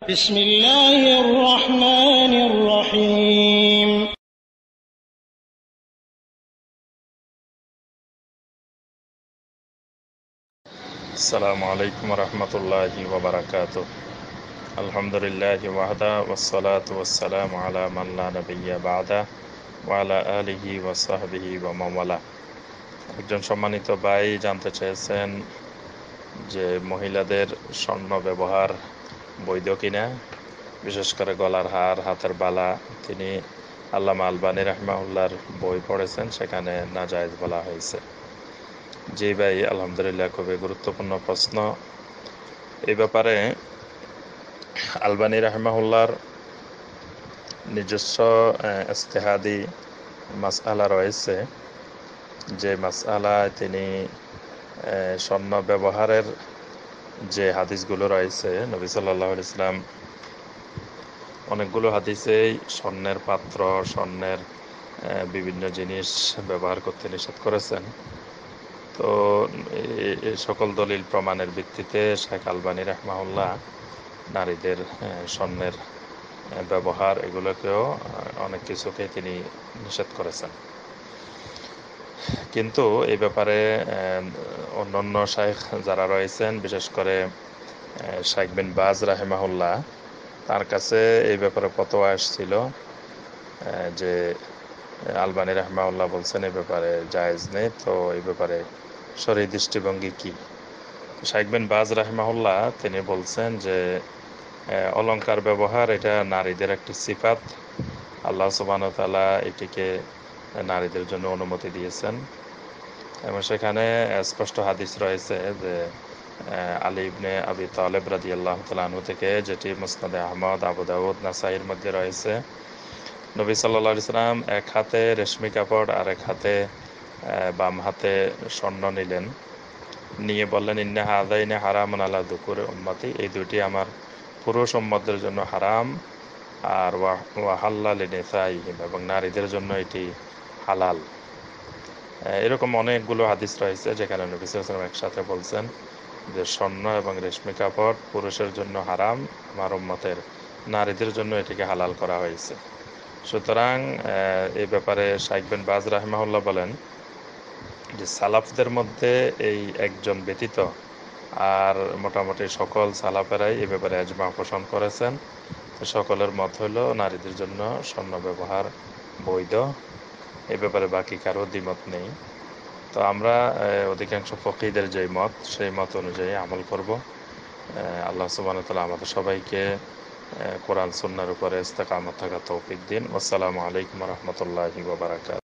بسم الله الرحمن الرحيم السلام عليكم ورحمة الله وبركاته. الحمد لله وحده والصلاة والسلام على من لا نبي بعده وعلى آله وصحبه ومن والاه। একজন সম্মানিত ভাই জানতে চেয়েছেন যে মহিলাদের স্বর্ণ ব্যবহার বৈধ কিনা, বিশেষ করে গলার হার, হাতের বালা। তিনি আল্লামা আলবানী রাহমাহুল্লাহর বই পড়েছেন, সেখানে নাজায়েজ বলা হয়েছে। জি ভাই, আলহামদুলিল্লাহ, খুবই গুরুত্বপূর্ণ প্রশ্ন। এই ব্যাপারে আলবানী রাহমাহুল্লাহর নিজস্ব ইজতিহাদি মাসআলা রয়েছে, যে মাসআলায় তিনি স্বর্ণ ব্যবহারের যে হাদিসগুলো রয়েছে, নবী সাল্লাল্লাহু আলাইহি ওয়াসাল্লাম অনেকগুলো হাদিসেই স্বর্ণের পাত্র, স্বর্ণের বিভিন্ন জিনিস ব্যবহার করতে নিষেধ করেছেন। তো এই সকল দলিল প্রমাণের ভিত্তিতে শেখ আলবানী রাহমাহুল্লাহ নারীদের স্বর্ণের ব্যবহার এগুলোকেও অনেক কিছুকে তিনি নিষেধ করেছেন। কিন্তু এই ব্যাপারে অন্যান্য শাইখ যারা রয়েছেন, বিশেষ করে শাইখ বিন বাজ রাহিমাহুল্লাহ, তার কাছে এই ব্যাপারে ফতোয়া আসছিল যে আলবানী রাহমাহুল্লাহ বলছেন এই ব্যাপারে জায়েজ নেই। তো এই ব্যাপারে শরঈ দৃষ্টিভঙ্গি কি? শাইখ বিন বাজ রাহিমাহুল্লাহ তিনি বলছেন যে অলংকার ব্যবহার এটা নারীদের একটি সিফাত। আল্লাহ সুবহানাহু ওয়া তাআলা এটিকে নারীদের জন্য অনুমতি দিয়েছেন, এবং সেখানে স্পষ্ট হাদিস রয়েছে যে আলী ইবনে আবি তালেব রাদিয়াল্লাহু তাআলা আনহু থেকে, যেটি মুসনাদে আহমদ, আবু দাউদ, নাসাইর মধ্যে রয়েছে, নবী সাল্লাল্লাহু আলাইহি সাল্লাম এক হাতে রেশমি কাপড় আর এক হাতে বাম হাতে স্বর্ণ নিলেন, নিয়ে বললেন, ইন্না হাযাইনি হারামুন আলা যুকুরি উম্মতি, এই দুটি আমার পুরুষ উম্মতদের জন্য হারাম, আর ওয়া হাল্লা লিনিসাইহিম, এবং নারীদের জন্য এটি হালাল। এরকম অনেকগুলো হাদিস রয়েছে যেখানে নবী সাল্লাল্লাহু আলাইহি ওয়াসাল্লাম একসাথে বলছেন যে স্বর্ণ এবং রেশমি কাপড় পুরুষের জন্য হারাম, আমার উম্মতের নারীদের জন্য এটিকে হালাল করা হয়েছে। সুতরাং এই ব্যাপারে শাইখ বিন বাজ রাহিমাহুল্লাহ বলেন যে সালাফদের মধ্যে এই একজন ব্যতীত আর মোটামুটি সকল সালাফেরাই এই ব্যাপারে ইজমা পোষণ করেছেন। সকলের মত হলো নারীদের জন্য স্বর্ণ ব্যবহার বৈধ, এই ব্যাপারে বাকি কারো দ্বিমত নেই। তো আমরা অধিকাংশ ফকিহদের যে মত, সেই মত অনুযায়ী আমল করব। আল্লাহ সুবহানাহু ওয়া তাআলা আমাদের সবাইকে কোরআন সুন্নাহর উপরে ইস্তেকামত থাকার তৌফিক দিন। আসসালামু আলাইকুম ওয়া রাহমাতুল্লাহি ওয়া বারাকাতুহু।